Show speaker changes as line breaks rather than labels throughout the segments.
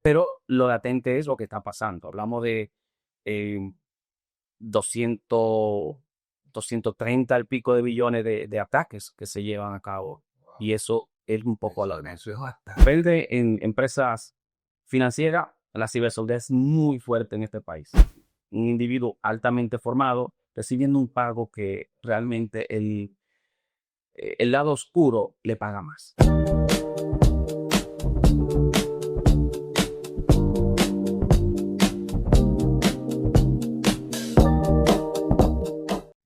Pero lo latente es lo que está pasando. Hablamos de 200, 230 al pico de billones de ataques que se llevan a cabo. Y eso es un poco alarmante.
Eso es bastante.
Verde en empresas financieras, la ciberseguridad es muy fuerte en este país. Un individuo altamente formado recibiendo un pago que realmente el lado oscuro le paga más.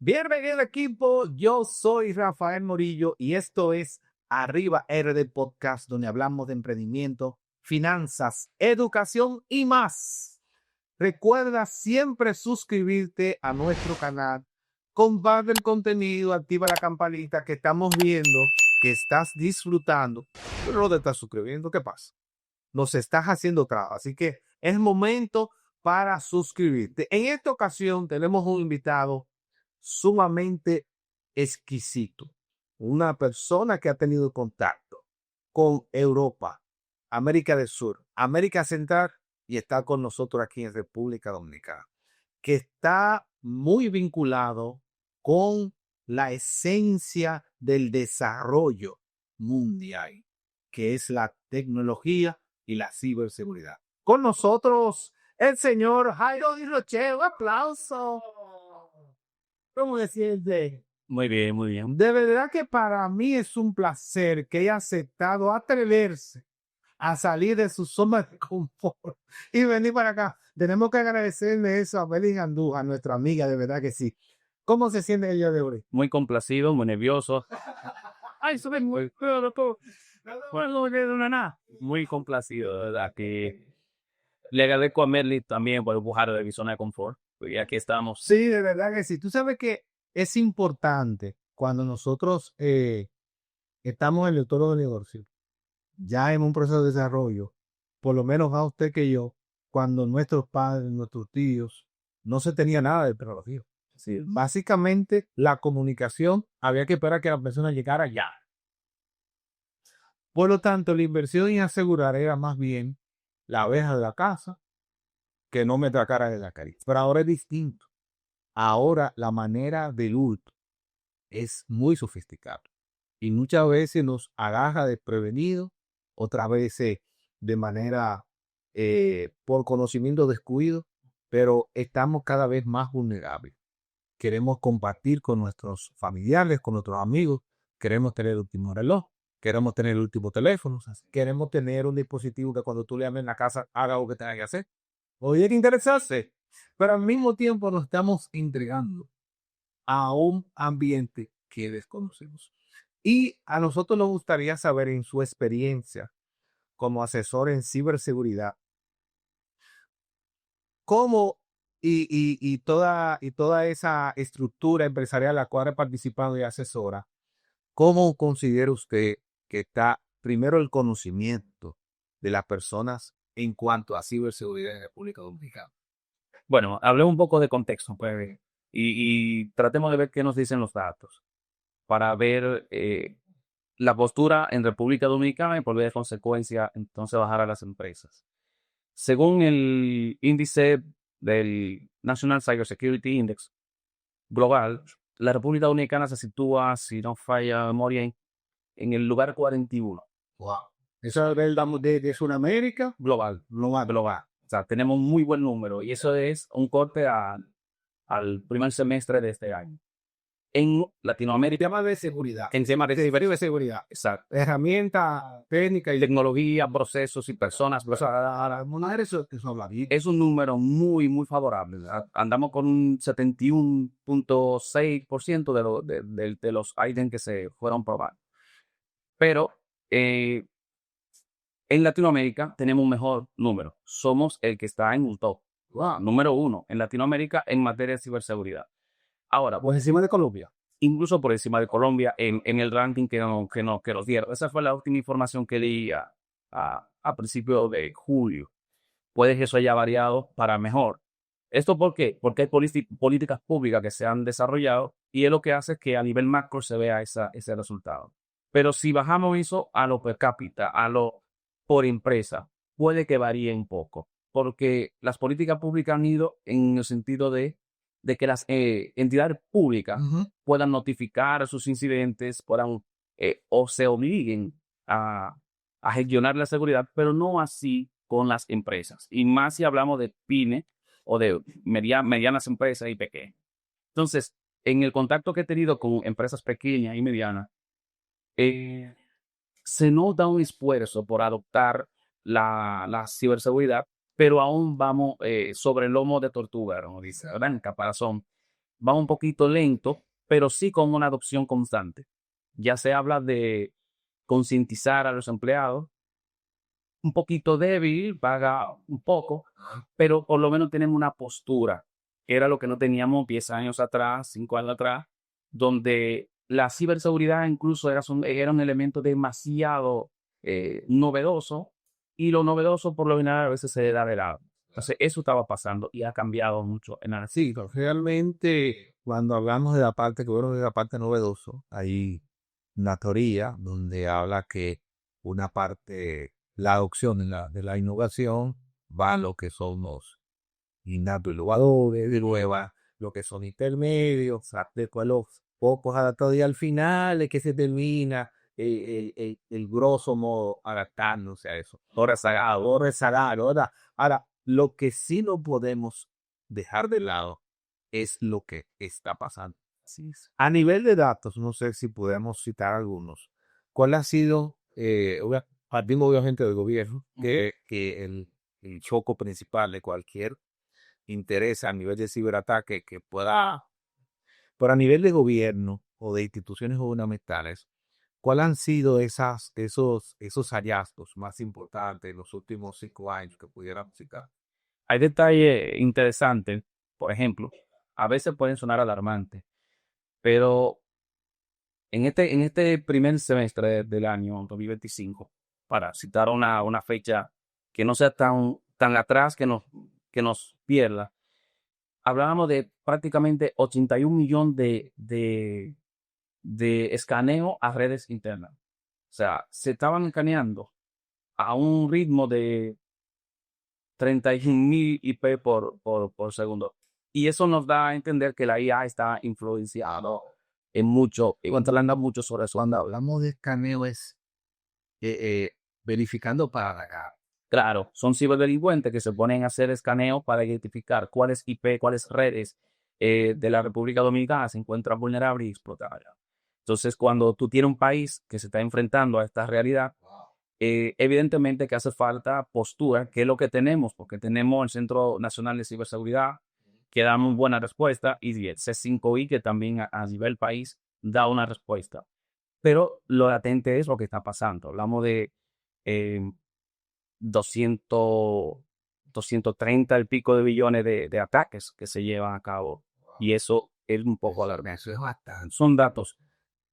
Bienvenido equipo, yo soy Rafael Morillo y esto es Arriba RD Podcast, donde hablamos de emprendimiento, finanzas, educación y más. Recuerda siempre suscribirte a nuestro canal, comparte el contenido, activa la campanita que estamos viendo, que estás disfrutando, pero no te estás suscribiendo, ¿qué pasa? Nos estás haciendo trabajo, así que es momento para suscribirte. En esta ocasión tenemos un invitado sumamente exquisito, una persona que ha tenido contacto con Europa, América del Sur, América Central y está con nosotros aquí en República Dominicana, que está muy vinculado con la esencia del desarrollo mundial, que es la tecnología y la ciberseguridad. Con nosotros el señor Jairo Di Roche, un aplauso. ¿Cómo se siente?
Muy bien, muy bien.
De verdad que para mí es un placer que haya aceptado atreverse a salir de su zona de confort y venir para acá. Tenemos que agradecerle eso a Belén Andújar, nuestra amiga, de verdad que sí. ¿Cómo se siente el día de hoy?
Muy complacido, muy nervioso. Ay, soy muy, muy complacido, de verdad. Que le agradezco a Merly también por empujar de mi zona de confort. Y aquí estamos.
Sí, de verdad que sí. Tú sabes que es importante cuando nosotros estamos en el entorno del negocio, ya en un proceso de desarrollo, por lo menos a usted que yo, cuando nuestros padres, nuestros tíos, no se tenía nada de tecnología. Sí, básicamente la comunicación había que esperar que la persona llegara ya. Por lo tanto, la inversión en asegurar era más bien la abeja de la casa que no me atracara de la caricia. Pero ahora es distinto. Ahora la manera del hurto es muy sofisticada y muchas veces nos agarra desprevenido, otras veces de manera por conocimiento descuido, pero estamos cada vez más vulnerables. Queremos compartir con nuestros familiares, con nuestros amigos, queremos tener el último reloj, queremos tener el último teléfono, queremos tener un dispositivo que cuando tú le llames en la casa haga lo que tenga que hacer. Oye, que interesarse, pero al mismo tiempo nos estamos entregando a un ambiente que desconocemos. Y a nosotros nos gustaría saber en su experiencia como asesor en ciberseguridad, cómo y toda esa estructura empresarial a la cual ha participado y asesora, ¿cómo considera usted que está primero el conocimiento de las personas en cuanto a ciberseguridad en República Dominicana?
Bueno, hablé un poco de contexto, pues, y tratemos de ver qué nos dicen los datos para ver la postura en República Dominicana y por vía de consecuencia, entonces bajar a las empresas. Según el índice del National Cybersecurity Index global, la República Dominicana se sitúa, si no falla la memoria, en el lugar 41.
Wow. Eso es de Sudamérica.
Global. O sea, tenemos muy buen número y eso es un corte al primer semestre de este año. En Latinoamérica,
Temas de seguridad.
en temas de
De seguridad.
exacto,
Herramientas técnicas y
tecnología, procesos y personas,
eso habla bien.
es un número muy, muy favorable. Andamos con un 71.6% de los ítems que se fueron probados. Pero en Latinoamérica tenemos un mejor número. Somos el que está en un top. Número 1 en Latinoamérica en materia de ciberseguridad. Ahora,
Pues encima de Colombia.
incluso por encima de Colombia en el ranking que nos dieron. Esa fue la última información que di a principios de julio. Puede que eso haya variado para mejor. ¿Esto por qué? Porque hay políticas públicas que se han desarrollado y es lo que hace que a nivel macro se vea ese resultado. Pero si bajamos eso a lo per cápita, a lo por empresa, puede que varíe un poco, porque las políticas públicas han ido en el sentido de que las entidades públicas puedan notificar sus incidentes, puedan o se obliguen a, a gestionar la seguridad, pero no así con las empresas. Y más si hablamos de pyme o de medianas empresas y pequeñas. Entonces, en el contacto que he tenido con empresas pequeñas y medianas, eh, se nota un esfuerzo por adoptar la ciberseguridad, pero aún vamos sobre el lomo de tortuga, como dice, ¿verdad? En caparazón. Va un poquito lento, pero sí con una adopción constante. Ya se habla de concientizar a los empleados, un poquito débil, paga un poco, pero por lo menos tenemos una postura, que era lo que no teníamos 10 años atrás, 5 años atrás, donde la ciberseguridad incluso era un elemento demasiado novedoso, y lo novedoso por lo general a veces se da de lado. Entonces eso estaba pasando y ha cambiado mucho en la
Sí, realmente cuando hablamos de la parte, que bueno, de la parte novedoso, hay una teoría donde habla que una parte, la adopción de la innovación va a lo que son los innovadores, de nueva, lo que son intermedios, después los pocos adaptados y al final es que se termina el grosso modo adaptándose a eso. Ahora rezagado, ahora. Ahora, lo que sí no podemos dejar de lado es lo que está pasando.
Así es.
A nivel de datos, no sé si podemos citar algunos. ¿Cuál ha sido, partimos obviamente del gobierno, que el choco principal de cualquier interés a nivel de ciberataque que pueda, pero a nivel de gobierno o de instituciones gubernamentales, ¿cuáles han sido esos hallazgos más importantes en los últimos 5 años que pudieran citar?
Hay detalles interesantes, por ejemplo, a veces pueden sonar alarmantes, pero en este primer semestre del año 2025, para citar una fecha que no sea tan atrás que nos pierda, hablábamos de prácticamente 81 millones de escaneo a redes internas. O sea, se estaban escaneando a un ritmo de 31.000 IP por segundo. Y eso nos da a entender que la IA está influenciado en mucho, y hablando mucho sobre eso.
Cuando hablamos de escaneo es verificando para
Claro, son ciberdelincuentes que se ponen a hacer escaneos para identificar cuáles IP, cuáles redes de la República Dominicana se encuentran vulnerables y explotables. Entonces, cuando tú tienes un país que se está enfrentando a esta realidad, evidentemente que hace falta postura, que es lo que tenemos, porque tenemos el Centro Nacional de Ciberseguridad, que da muy buena respuesta, y el C5I, que también a nivel país da una respuesta. Pero lo latente es lo que está pasando. Hablamos de eh, 200, 230 el pico de billones de ataques que se llevan a cabo. Y eso es un poco alarmante.
Eso es bastante.
Son datos.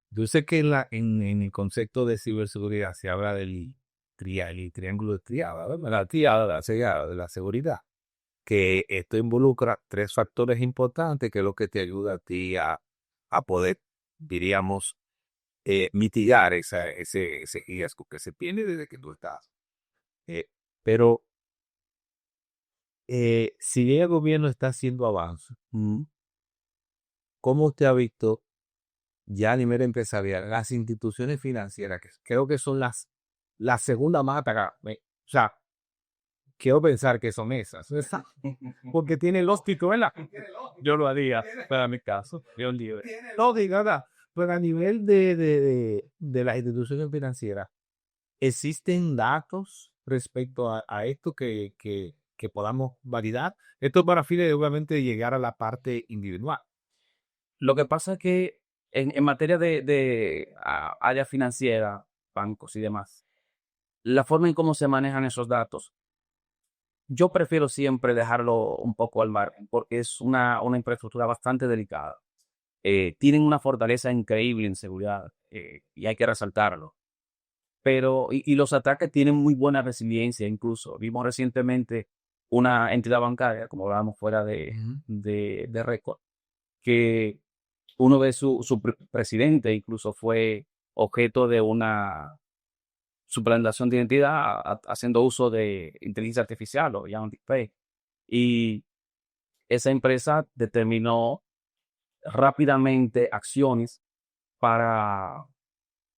Yo sé que en el concepto de ciberseguridad se habla del el triángulo de triada, ¿verdad? La triada, de la seguridad, que esto involucra tres factores importantes, que es lo que te ayuda a ti a poder, diríamos, mitigar ese riesgo que se tiene desde que tú estás. Pero si bien el gobierno está haciendo avances, ¿cómo usted ha visto ya a nivel empresarial las instituciones financieras, que creo que son la segunda más atacadas? O sea, quiero pensar que son esas, porque tienen los títulos, ¿verdad?
Yo lo haría para mi caso. Yo libre.
Lógica, ¿verdad? Pero a nivel de las instituciones financieras, ¿existen datos respecto a esto que podamos validar? Esto para fines de, obviamente, llegar a la parte individual.
Lo que pasa es que en materia de área financiera, bancos y demás, la forma en cómo se manejan esos datos, yo prefiero siempre dejarlo un poco al margen, porque es una infraestructura bastante delicada. Tienen una fortaleza increíble en seguridad, y hay que resaltarlo. Pero, y los ataques tienen muy buena resiliencia, incluso. Vimos recientemente una entidad bancaria, como hablábamos fuera de récord, que uno de su presidente incluso fue objeto suplantación de identidad haciendo uso de inteligencia artificial o llaman deepfake. Y esa empresa determinó rápidamente acciones para,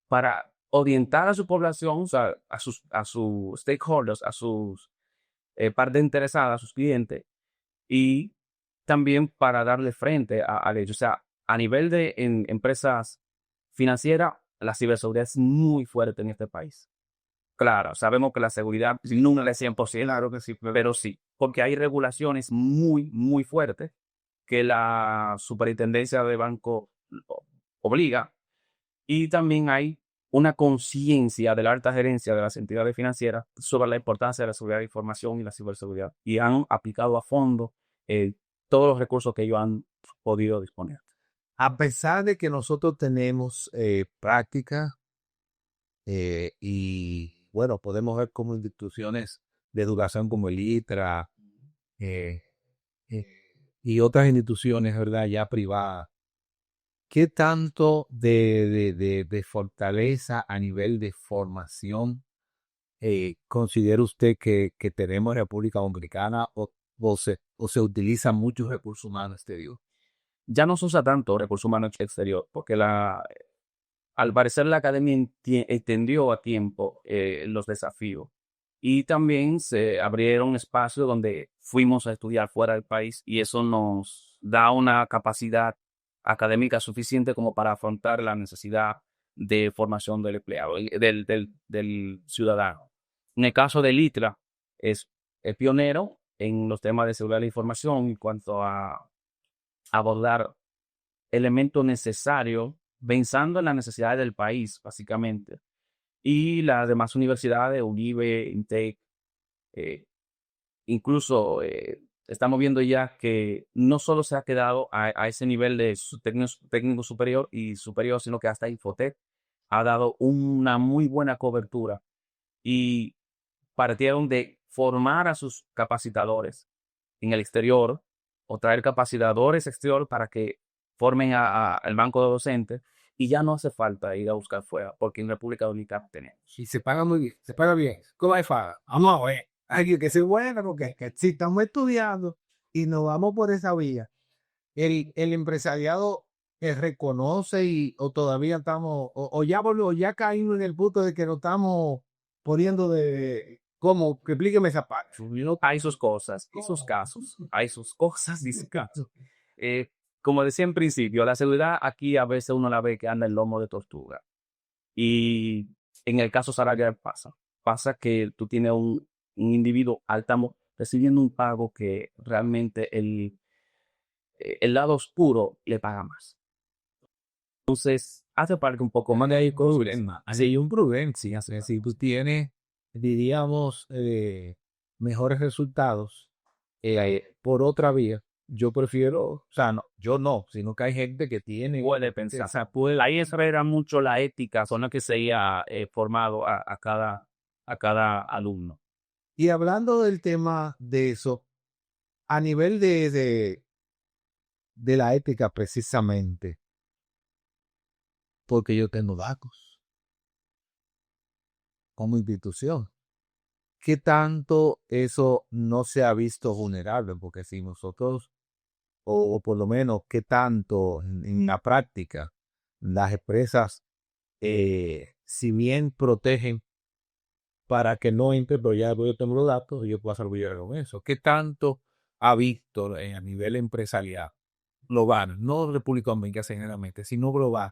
para orientar a su población, o sea, a sus stakeholders, a sus partes interesadas, a sus clientes, y también para darle frente al hecho. O sea, a nivel de empresas financieras, la ciberseguridad es muy fuerte en este país. Claro, sabemos que la seguridad nunca es 100%,
Claro que sí,
pero sí, porque hay regulaciones muy, muy fuertes que la superintendencia de banco obliga, y también hay una conciencia de la alta gerencia de las entidades financieras sobre la importancia de la seguridad de información y la ciberseguridad, y han aplicado a fondo eh, todos los recursos que ellos han podido disponer.
a pesar de que nosotros tenemos práctica y bueno, podemos ver como instituciones de educación como el ITRA eh, eh, y otras instituciones, ¿verdad? Ya privadas. ¿Qué tanto de fortaleza a nivel de formación considera usted que tenemos en República Dominicana o se utilizan muchos recursos humanos, digo?
Ya no se usa tanto recursos humanos exterior, porque al parecer la academia entendió a tiempo los desafíos, y también se abrieron espacios donde fuimos a estudiar fuera del país, y eso nos da una capacidad académica suficiente como para afrontar la necesidad de formación del empleado, del ciudadano. En el caso del ITRA, es pionero en los temas de seguridad de la información en cuanto a abordar elementos necesarios pensando en las necesidades del país, básicamente. Y las demás universidades, UNIBE, INTEC, eh, incluso estamos viendo ya que no solo se ha quedado a ese nivel de técnico superior y superior, sino que hasta Infotec ha dado una muy buena cobertura, y partieron de formar a sus capacitadores en el exterior o traer capacitadores exterior para que formen al banco de docentes, y ya no hace falta ir a buscar fuera, porque en República Dominicana tenemos.
Y se paga muy bien, se paga bien. ¿Cómo hay paga? Vamos a ver. Hay que ser bueno, porque que si estamos estudiando y nos vamos por esa vía, el empresariado reconoce o todavía estamos, o ya caímos en el punto de que nos estamos poniendo ¿cómo? Que explíqueme esa parte.
Hay sus cosas y sus casos, hay sus cosas y sus casos. Como decía en principio, la seguridad aquí a veces uno la ve que anda en lomo de tortuga. Y en el caso salarial pasa que tú tienes un individuo altamo recibiendo un pago que realmente el lado oscuro le paga más. Entonces, hace parte un poco más
Como
de
hay
cosas.
problema, hay un problema, sí, si tú tienes, diríamos, mejores resultados por otra vía, yo prefiero, o sea, no, yo no, sino que hay gente que tiene,
Puede pensar.
o sea, puede,
Ahí era mucho la ética con la que se ha formado a cada alumno.
y hablando del tema de eso, a nivel de la ética precisamente, porque yo tengo datos como institución. ¿Qué tanto eso no se ha visto vulnerable? Porque si nosotros, o por lo menos, qué tanto en la práctica las empresas, si bien protegen para que no entre, pero ya yo tengo los datos y yo puedo hacer algo con eso. ¿Qué tanto ha visto a nivel empresarial global, no República Dominicana generalmente, sino global,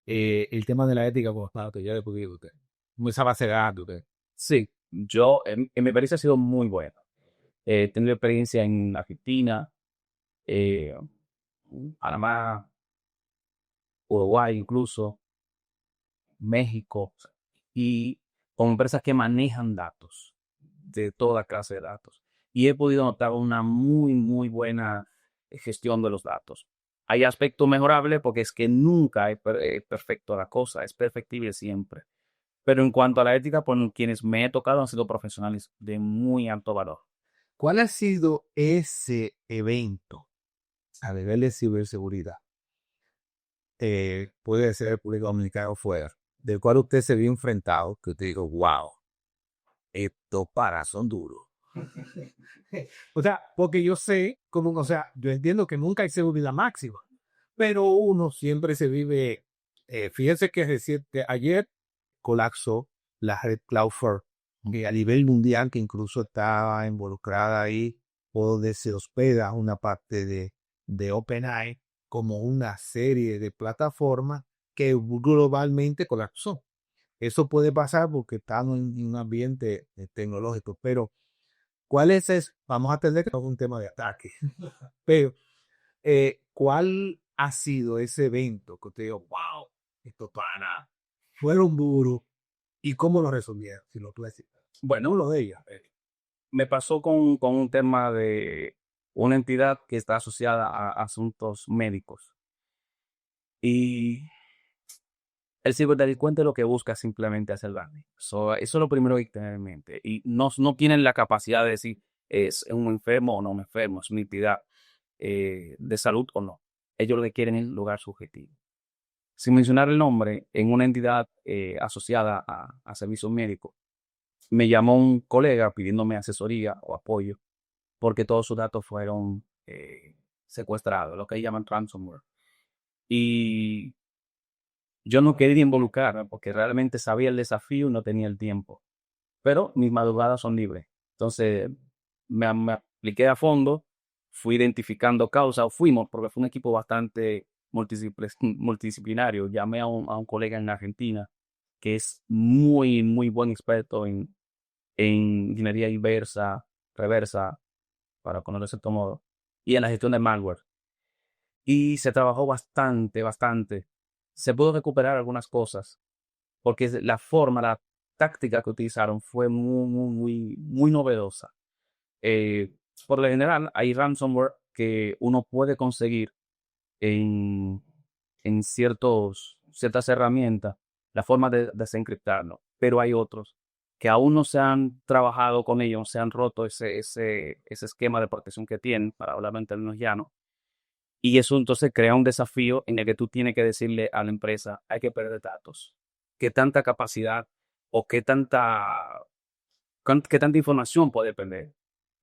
el tema de la ética con los datos? Ya después de usted, como esa base de datos, usted.
Sí, yo en mi país ha sido muy bueno. He tenido experiencia en Argentina, eh, Panamá, Uruguay incluso, México, y con empresas que manejan datos, de toda clase de datos. Y he podido notar una muy, muy buena gestión de los datos. Hay aspectos mejorables porque es que nunca es perfecto la cosa, es perfectible siempre. Pero en cuanto a la ética, por quienes me he tocado han sido profesionales de muy alto valor.
¿Cuál ha sido ese evento a nivel de ciberseguridad? Puede ser República Dominicana o fuera. del cual usted se vio enfrentado, que usted dijo, wow, estos paras son duros. O sea, porque yo sé, como, o sea, yo entiendo que nunca hay seguridad máxima, pero uno siempre se vive, fíjense que reciente, ayer colapsó la red Cloudflare, que a nivel mundial, que incluso estaba involucrada ahí, o donde se hospeda una parte de OpenAI, como una serie de plataformas que globalmente colapsó. Eso puede pasar porque estamos en un ambiente tecnológico, pero ¿cuál vamos a tener que es un tema de ataque, pero ¿cuál ha sido ese evento que usted dijo, wow, estos panas fueron duros y cómo lo resolvieron? Si lo puede decir.
Bueno,
Uno de ellos.
me pasó con un tema de una entidad que está asociada a asuntos médicos. Y el ciberdelincuente lo que busca es simplemente hacer daño. Eso es lo primero que hay que tener en mente. Y no tienen la capacidad de decir es un enfermo o no un enfermo, es una entidad de salud o no. Ellos lo que quieren es lograr su objetivo. Sin mencionar el nombre, en una entidad asociada a servicios médicos, me llamó un colega pidiéndome asesoría o apoyo porque todos sus datos fueron secuestrados, lo que llaman ransomware. Y yo no quería involucrarme porque realmente sabía el desafío y no tenía el tiempo. Pero mis madrugadas son libres. Entonces me apliqué a fondo, fui identificando causas, fuimos, porque fue un equipo bastante multidisciplinario. Llamé a un colega en Argentina que es muy buen experto en ingeniería inversa, reversa, para ponerlo de cierto modo, y en la gestión de malware. Y se trabajó bastante. Se pudo recuperar algunas cosas, porque la forma, la táctica que utilizaron fue muy novedosa. Eh, por lo general, hay ransomware que uno puede conseguir en, en ciertas herramientas, la forma de desencriptarlo, pero hay otros que aún no se han trabajado con ellos, se han roto ese esquema de protección que tienen, para hablar en términos llanos, y eso entonces crea un desafío en el que tú tienes que decirle a la empresa, hay que perder datos. ¿Qué tanta capacidad o qué tanta información puede perder?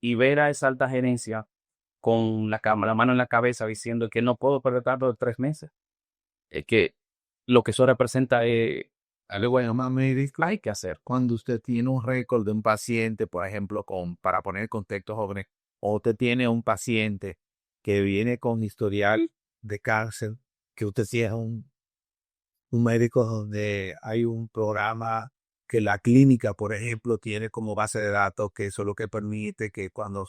Y ver a esa alta gerencia con la mano en la cabeza diciendo que no puedo perder datos de 3 meses. Es que lo que eso representa es,
Dale, bueno, más médico.
hay que hacer.
Cuando usted tiene un récord de un paciente, por ejemplo, para poner contexto jóvenes, o usted tiene un paciente que viene con historial de cáncer, que usted sí es un médico donde hay un programa que la clínica, por ejemplo, tiene como base de datos, que eso es lo que permite que cuando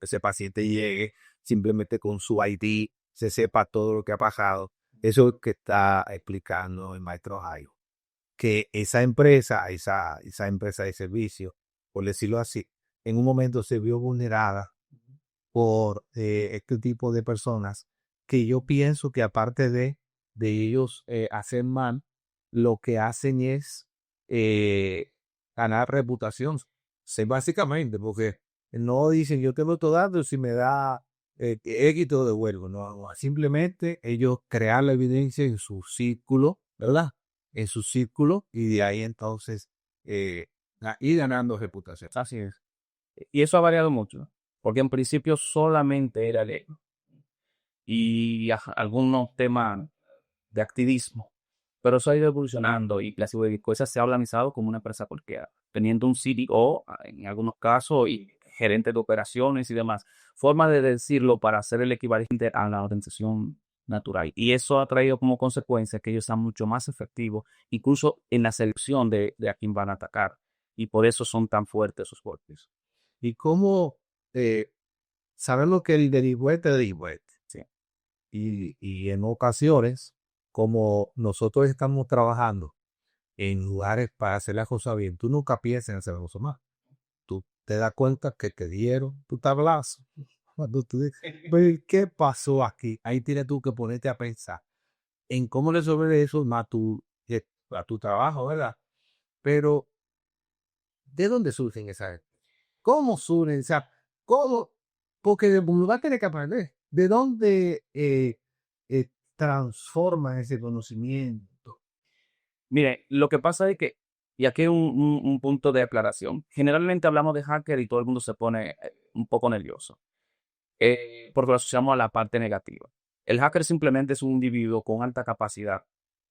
ese paciente llegue, simplemente con su ID, se sepa todo lo que ha pasado. Eso es lo que está explicando el maestro Jairo, que esa empresa de servicio, por decirlo así, en un momento se vio vulnerada por este tipo de personas que yo pienso que aparte de ellos hacer mal, lo que hacen es eh, ganar reputación. Sí, básicamente, porque no dicen yo tengo estos datos, si me da X te lo devuelvo. No, no, simplemente ellos crear la evidencia en su círculo, ¿verdad? En su círculo y de ahí entonces ir ganando reputación.
Así es. Y eso ha variado mucho, porque en principio solamente era el ego y algunos temas de activismo, pero eso ha ido evolucionando y la ciberdelincuencia se ha organizado como una empresa cualquiera, teniendo un CDO en algunos casos y gerente de operaciones y demás. Forma de decirlo para hacer el equivalente a la organización natural. Y eso ha traído como consecuencia que ellos sean mucho más efectivos, incluso en la selección de a quién van a atacar. Y por eso son tan fuertes esos golpes.
Y cómo saber lo que el delincuente.
Sí.
Y en ocasiones, como nosotros estamos trabajando en lugares para hacer las cosas bien, tú nunca piensas en hacer las cosas mal. Tú te das cuenta que te dieron tu tablazo. Cuando tú dices, "Pero, ¿qué pasó aquí?" Ahí tienes tú que ponerte a pensar en cómo resolver eso más a tu trabajo, ¿verdad? Pero, ¿de dónde surgen esas? ¿Cómo surgen? O sea, ¿cómo? Porque uno va a tener que aprender. ¿De dónde transforma ese conocimiento?
Mire, lo que pasa es que, y aquí hay un punto de aclaración, generalmente hablamos de hacker y todo el mundo se pone un poco nervioso, porque lo asociamos a la parte negativa. El hacker simplemente es un individuo con alta capacidad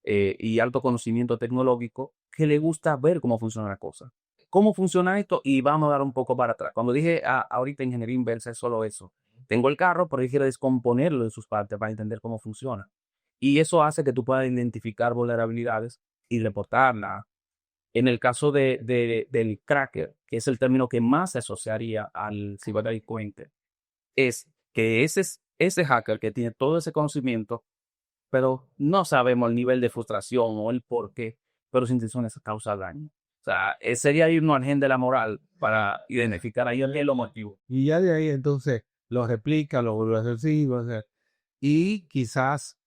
y alto conocimiento tecnológico que le gusta ver cómo funciona la cosa. ¿Cómo funciona esto? Y vamos a dar un poco para atrás. Cuando dije ahorita ingeniería inversa es solo eso. Tengo el carro, pero yo quiero descomponerlo en sus partes para entender cómo funciona. Y eso hace que tú puedas identificar vulnerabilidades y reportarlas. En el caso del cracker, que es el término que más se asociaría al ciberdelincuente, es que ese hacker que tiene todo ese conocimiento, pero no sabemos el nivel de frustración o el por qué, pero su intención es causar daño. O sea, sería irnos al gen de la moral para identificar ahí el motivo.
Y ya de ahí entonces lo replica, lo vuelve a hacer, sí, va a hacer. Y quizás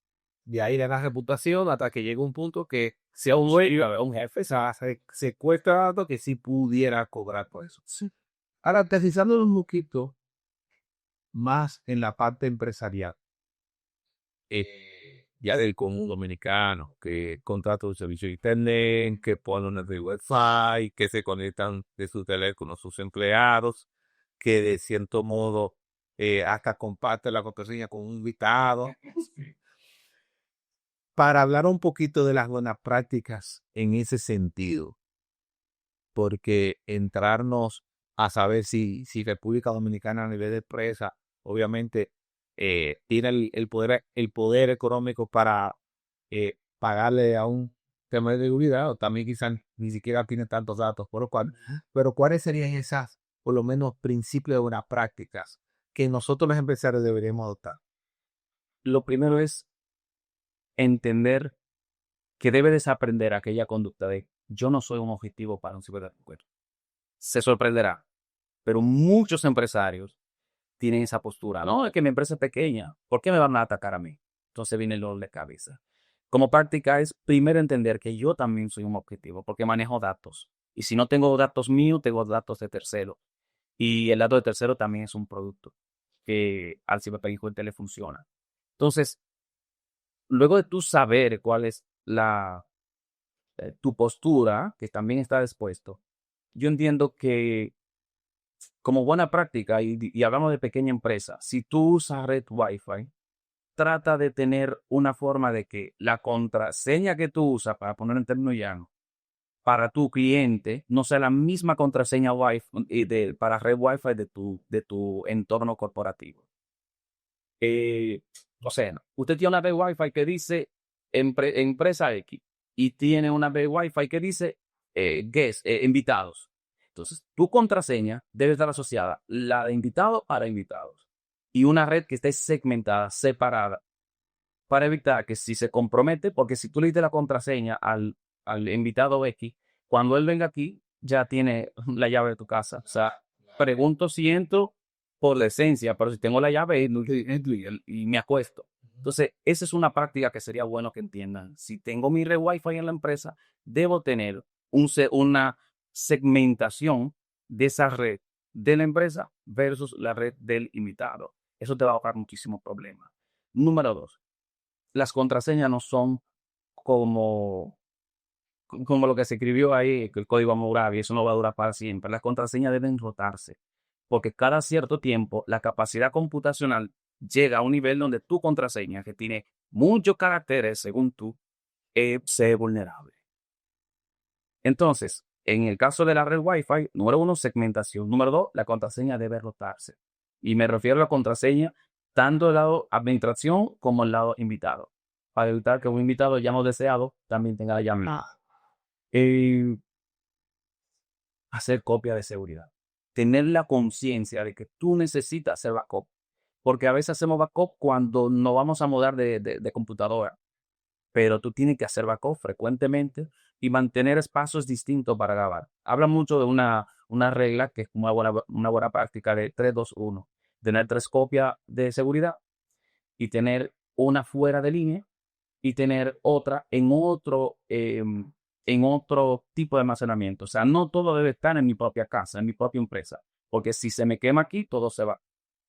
de ahí le da reputación hasta que llegue un punto que sea un dueño, un jefe, se secuestra datos que sí pudiera cobrar por eso.
Sí.
Ahora, aterrizándolo un poquito más en la parte empresarial, ya del común dominicano, que contrata un servicio de internet, que pone una red Wi-Fi, que se conectan de su teléfono sus empleados, que de cierto modo hasta comparte la contraseña con un invitado. Para hablar un poquito de las buenas prácticas en ese sentido, porque entrarnos a saber si República Dominicana a nivel de empresa, obviamente tiene el poder económico para pagarle a un tema de seguridad, o también quizás ni siquiera tiene tantos datos, pero ¿cuáles serían esas, por lo menos, principios de buenas prácticas que nosotros los empresarios deberíamos adoptar?
Lo primero es entender que debe desaprender aquella conducta de yo no soy un objetivo para un ciberdelincuente. Se sorprenderá, pero muchos empresarios tienen esa postura. No, es que mi empresa es pequeña. ¿Por qué me van a atacar a mí? Entonces viene el dolor de cabeza. Como práctica es primero entender que yo también soy un objetivo porque manejo datos. Y si no tengo datos míos, tengo datos de terceros. Y el dato de tercero también es un producto que al ciberdelincuente le funciona. Entonces, luego de tú saber cuál es tu postura, que también está dispuesto, yo entiendo que como buena práctica, y hablamos de pequeña empresa, si tú usas red Wi-Fi, trata de tener una forma de que la contraseña que tú usas, para poner en términos llanos, para tu cliente, no sea la misma contraseña Wi-Fi para red Wi-Fi de tu entorno corporativo. O sea, usted tiene una red Wi-Fi que dice empresa X y tiene una red Wi-Fi que dice invitados. Entonces, tu contraseña debe estar asociada la de invitado para invitados y una red que esté segmentada, separada, para evitar que si se compromete, porque si tú le diste la contraseña al invitado X, cuando él venga aquí, ya tiene la llave de tu casa. O sea, pregunto si entro por la esencia, pero si tengo la llave, entro y me acuesto. Entonces, esa es una práctica que sería bueno que entiendan. Si tengo mi red Wi-Fi en la empresa, debo tener una segmentación de esa red de la empresa versus la red del invitado. Eso te va a ahorrar muchísimos problemas. Número dos, las contraseñas no son como, como lo que se escribió ahí, que el código Hammurabi, eso no va a durar para siempre. Las contraseñas deben rotarse, porque cada cierto tiempo la capacidad computacional llega a un nivel donde tu contraseña, que tiene muchos caracteres según tú, se vulnerable. Entonces, en el caso de la red Wi-Fi, número uno, segmentación. Número dos, la contraseña debe rotarse. Y me refiero a la contraseña tanto del lado administración como el lado invitado, para evitar que un invitado ya no deseado también tenga la llave. Hacer copia de seguridad. Tener la conciencia de que tú necesitas hacer backup. Porque a veces hacemos backup cuando nos vamos a mudar de computadora. Pero tú tienes que hacer backup frecuentemente y mantener espacios distintos para grabar. Habla mucho de una regla que es una buena práctica de 3-2-1. Tener 3 copias de seguridad y tener una fuera de línea y tener otra en otro tipo de almacenamiento. O sea, no todo debe estar en mi propia casa, en mi propia empresa, porque si se me quema aquí, todo se va.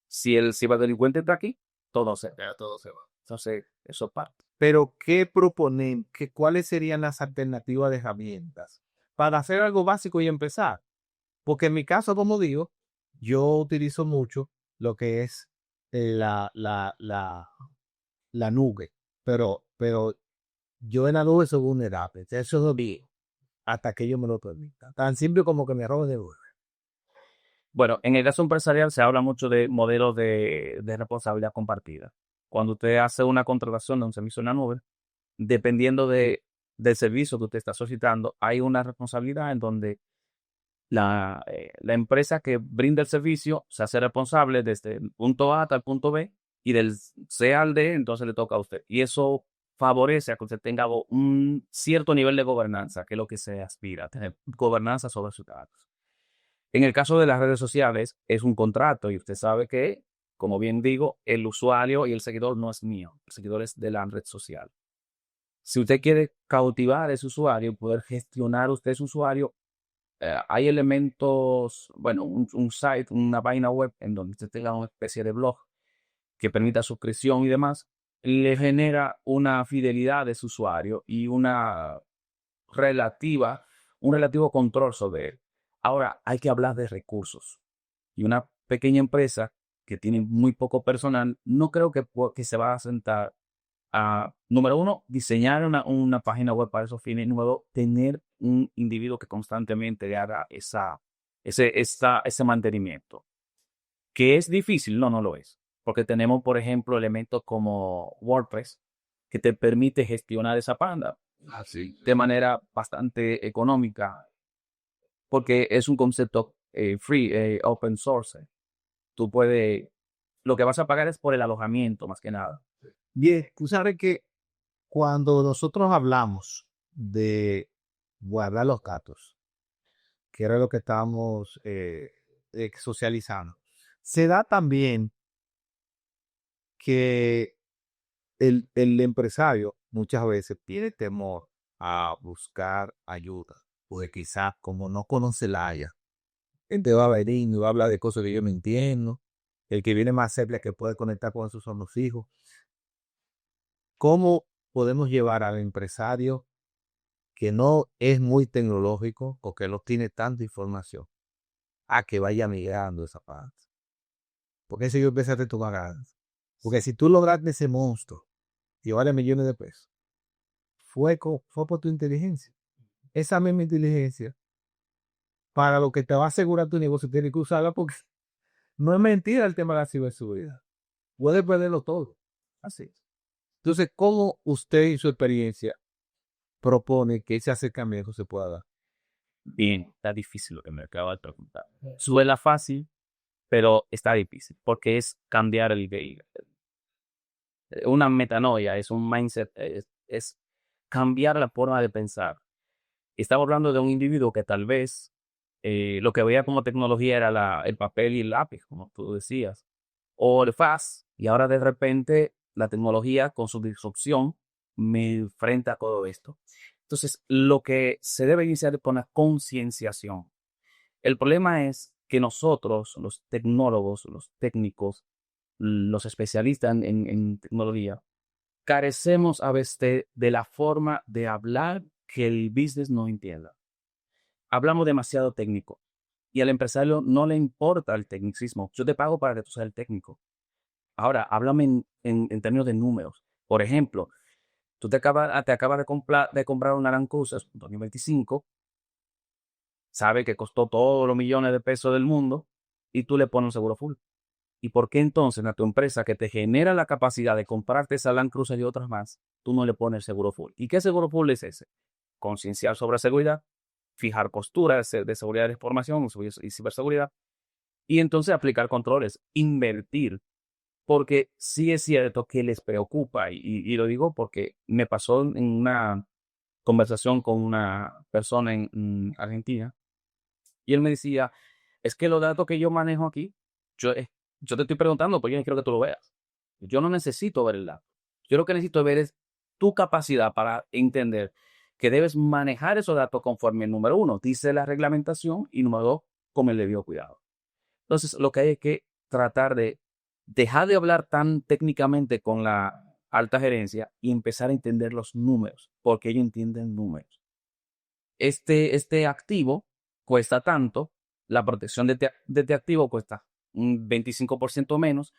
Si el ciberdelincuente está aquí, todo se va. Entonces, eso parte.
Pero ¿qué proponen? ¿Cuáles serían las alternativas de herramientas para hacer algo básico y empezar? Porque en mi caso, como digo, yo utilizo mucho lo que es la nube, pero yo en la nube soy vulnerable. Eso es lo mío, hasta que yo me lo permita. Tan simple como que me roben de nube.
Bueno, en el caso empresarial se habla mucho de modelos de responsabilidad compartida. Cuando usted hace una contratación de un servicio en la nube, dependiendo del servicio que usted está solicitando, hay una responsabilidad en donde la empresa que brinda el servicio se hace responsable desde el punto A hasta el punto B y del C al D, entonces le toca a usted. Y eso favorece a que usted tenga un cierto nivel de gobernanza, que es lo que se aspira, tener gobernanza sobre sus datos. En el caso de las redes sociales, es un contrato y usted sabe que, como bien digo, el usuario y el seguidor no es mío, el seguidor es de la red social. Si usted quiere cautivar a ese usuario y poder gestionar usted su usuario, hay elementos, bueno, un site, una página web en donde usted tenga una especie de blog que permita suscripción y demás, le genera una fidelidad de su usuario y un relativo control sobre él. Ahora, hay que hablar de recursos. Y una pequeña empresa que tiene muy poco personal, no creo que se va a sentar a, número uno, diseñar una página web para esos fines. Número dos, tener un individuo que constantemente le haga ese mantenimiento. ¿Que es difícil? No, no lo es. Porque tenemos, por ejemplo, elementos como WordPress que te permite gestionar esa panda de manera bastante económica, porque es un concepto free, open source. Tú puedes, lo que vas a pagar es por el alojamiento, más que nada.
Bien, tú sabes que cuando nosotros hablamos de guardar los datos, que era lo que estábamos socializando, se da también que el empresario muchas veces tiene temor a buscar ayuda, porque quizás como no conoce la área, gente va a venir y va a hablar de cosas que yo no entiendo, el que viene más cerca que puede conectar con esos son los hijos. ¿Cómo podemos llevar al empresario que no es muy tecnológico o que no tiene tanta información a que vaya migrando esa parte? Porque eso yo empecé a tomar ganas. Porque si tú lograste ese monstruo y vale millones de pesos, fue por tu inteligencia. Esa misma inteligencia, para lo que te va a asegurar tu negocio, tienes que usarla porque no es mentira el tema de la ciberseguridad. Puedes perderlo todo. Así es. Entonces, ¿cómo usted y su experiencia propone que ese acercamiento se pueda dar?
Bien, está difícil lo que me acaba de preguntar. Suena fácil, pero está difícil, porque es cambiar una metanoia, es un mindset, es cambiar la forma de pensar. Estamos hablando de un individuo que tal vez lo que veía como tecnología era el papel y el lápiz, como tú decías, o el fax, y ahora de repente la tecnología con su disrupción me enfrenta a todo esto. Entonces, lo que se debe iniciar es con la concienciación. El problema es que nosotros, los tecnólogos, los técnicos, los especialistas en tecnología, carecemos a veces de la forma de hablar que el business no entienda. Hablamos demasiado técnico y al empresario no le importa el tecnicismo. Yo te pago para que tú seas el técnico. Ahora, háblame en términos de números. Por ejemplo, tú te acabas de comprar una Land Cruiser 2025, sabe que costó todos los millones de pesos del mundo y tú le pones un seguro full. ¿Y por qué entonces a tu empresa que te genera la capacidad de comprarte esa Land Cruiser y otras más, tú no le pones el seguro full? ¿Y qué seguro full es ese? Concienciar sobre seguridad, fijar posturas de seguridad de información y ciberseguridad, y entonces aplicar controles, invertir, porque sí es cierto que les preocupa, y lo digo porque me pasó en una conversación con una persona en Argentina, y él me decía, es que los datos que yo manejo aquí, yo, yo te estoy preguntando porque yo no quiero que tú lo veas. Yo no necesito ver el dato. Yo lo que necesito ver es tu capacidad para entender que debes manejar esos datos conforme, número uno, dice la reglamentación, y número dos, con el debido cuidado. Entonces, lo que hay es que tratar de dejar de hablar tan técnicamente con la alta gerencia y empezar a entender los números, porque ellos entienden números. Este activo cuesta tanto, la protección de este activo cuesta un 25% menos,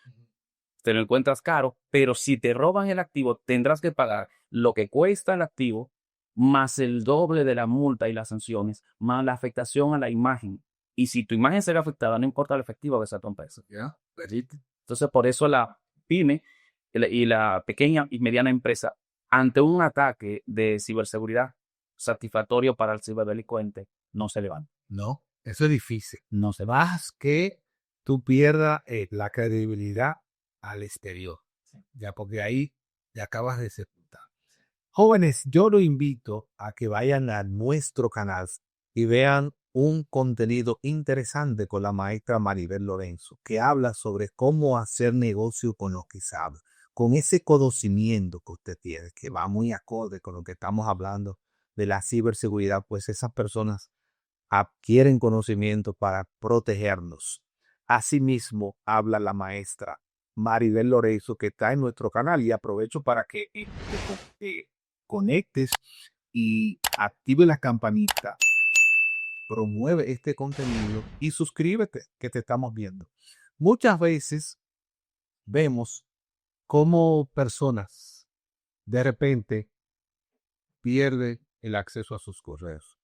te lo encuentras caro, pero si te roban el activo, tendrás que pagar lo que cuesta el activo, más el doble de la multa y las sanciones, más la afectación a la imagen. Y si tu imagen se ve afectada, no importa el efectivo que sea tu empresa.
¿Ya?
Entonces, por eso la pyme y la pequeña y mediana empresa, ante un ataque de ciberseguridad satisfactorio para el ciberdelincuente, no se levanta.
No, eso es difícil.
No se va.
Más que tú pierdas la credibilidad al exterior. Ya, porque ahí ya acabas de sepultar. Jóvenes, yo los invito a que vayan a nuestro canal y vean un contenido interesante con la maestra Maribel Lorenzo, que habla sobre cómo hacer negocio con lo que sabe, con ese conocimiento que usted tiene, que va muy acorde con lo que estamos hablando de la ciberseguridad, pues esas personas adquieren conocimiento para protegernos. Asimismo, habla la maestra Maribel Lorenzo, que está en nuestro canal, y aprovecho para que te conectes y active la campanita, promueve este contenido y suscríbete, que te estamos viendo. Muchas veces vemos cómo personas de repente pierden el acceso a sus correos.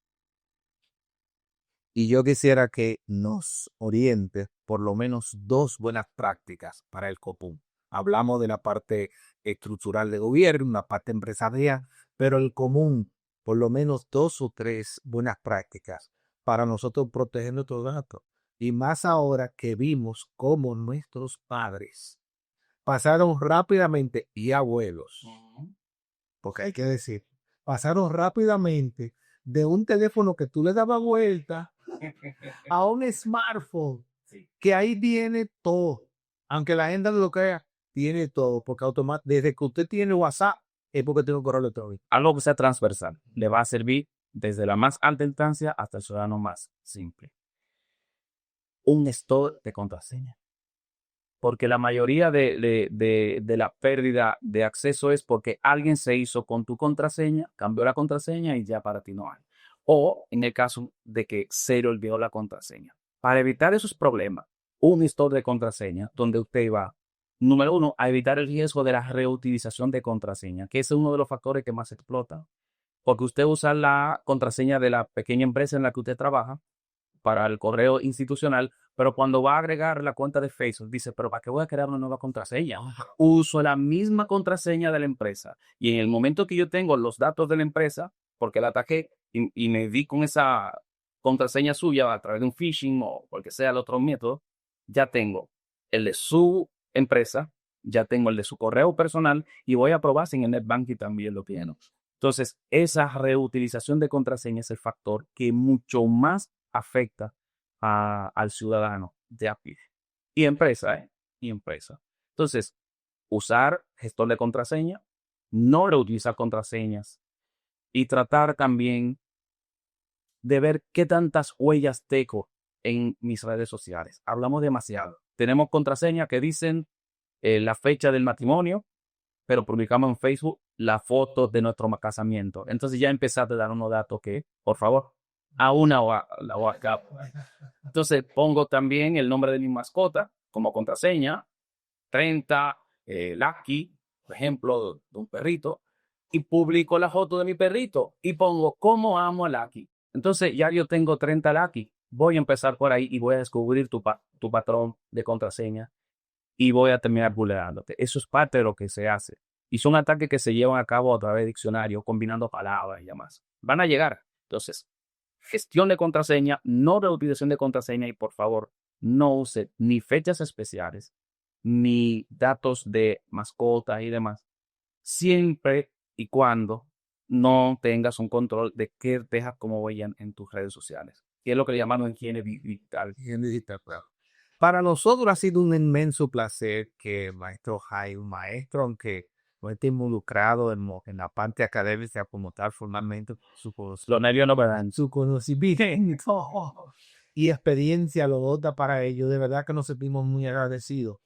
Y yo quisiera que nos oriente por lo menos 2 buenas prácticas para el común. Hablamos de la parte estructural de gobierno, una parte empresarial, pero el común, por lo menos 2 o 3 buenas prácticas para nosotros proteger nuestros datos. Y más ahora que vimos cómo nuestros padres pasaron rápidamente, y abuelos, porque hay que decir, pasaron rápidamente de un teléfono que tú le dabas vuelta a un smartphone, que ahí tiene todo. Aunque la gente no lo crea, tiene todo, porque desde que usted tiene WhatsApp, es porque tiene un correo electrónico.
Algo que sea transversal, le va a servir desde la más alta instancia hasta el ciudadano más simple. Un store de contraseña. Porque la mayoría de la pérdida de acceso es porque alguien se hizo con tu contraseña, cambió la contraseña y ya para ti no hay. O en el caso de que se le olvidó la contraseña. Para evitar esos problemas, un store de contraseña donde usted va, número 1, a evitar el riesgo de la reutilización de contraseña, que es uno de los factores que más explota. Porque usted usa la contraseña de la pequeña empresa en la que usted trabaja para el correo institucional, pero cuando va a agregar la cuenta de Facebook, dice, pero ¿para qué voy a crear una nueva contraseña? Uso la misma contraseña de la empresa. Y en el momento que yo tengo los datos de la empresa, porque la ataqué y me di con esa contraseña suya a través de un phishing o cualquier sea el otro método, ya tengo el de su empresa, ya tengo el de su correo personal y voy a probar si en el NetBanking también lo tiene. Entonces, esa reutilización de contraseña es el factor que mucho más afecta al ciudadano de a pie. Y empresa, ¿eh? Y empresa. Entonces, usar gestor de contraseña, no reutilizar contraseñas y tratar también de ver qué tantas huellas tengo en mis redes sociales. Hablamos demasiado. Tenemos contraseñas que dicen la fecha del matrimonio, pero publicamos en Facebook la foto de nuestro casamiento. Entonces ya empezaste a dar unos datos que, por favor, a una o a la o acá. Entonces pongo también el nombre de mi mascota como contraseña, 30, Lucky, por ejemplo, de un perrito, y publico la foto de mi perrito y pongo cómo amo a Lucky. Entonces ya yo tengo 30 Lucky. Voy a empezar por ahí y voy a descubrir tu patrón de contraseña y voy a terminar vulnerándote. Eso es parte de lo que se hace. Y son ataques que se llevan a cabo a través de diccionario, combinando palabras y demás. Van a llegar. Entonces, gestión de contraseña, no reutilización de contraseña y por favor, no use ni fechas especiales, ni datos de mascotas y demás, siempre y cuando no tengas un control de qué dejas como huella en tus redes sociales, que es lo que le llamamos higiene digital.
Higiene digital, claro. Para nosotros ha sido un inmenso placer que el maestro Jaime, un maestro, aunque no esté involucrado en la parte académica como tal formalmente,
Los nervios no me dan.
su conocimiento y experiencia lo da para ello. De verdad que nos sentimos muy agradecidos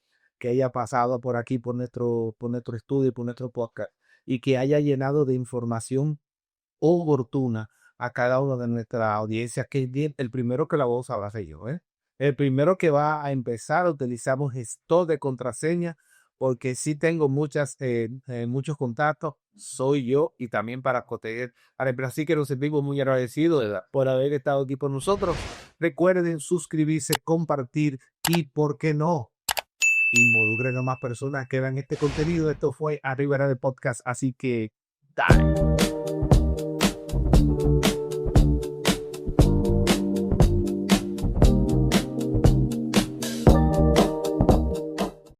que haya pasado por aquí, por nuestro estudio, por nuestro podcast, y que haya llenado de información oportuna a cada una de nuestra audiencia, que el primero que la voy a usar va a ser yo, ¿eh? El primero que va a empezar a utilizar un gestor de contraseña, porque sí tengo muchos contactos, soy yo, y también para proteger a la empresa. Así que nos sentimos muy agradecidos por haber estado aquí por nosotros. Recuerden suscribirse, compartir y, ¿por qué no?, involucren a más personas que vean este contenido. Esto fue Arriba del Podcast, así que dale.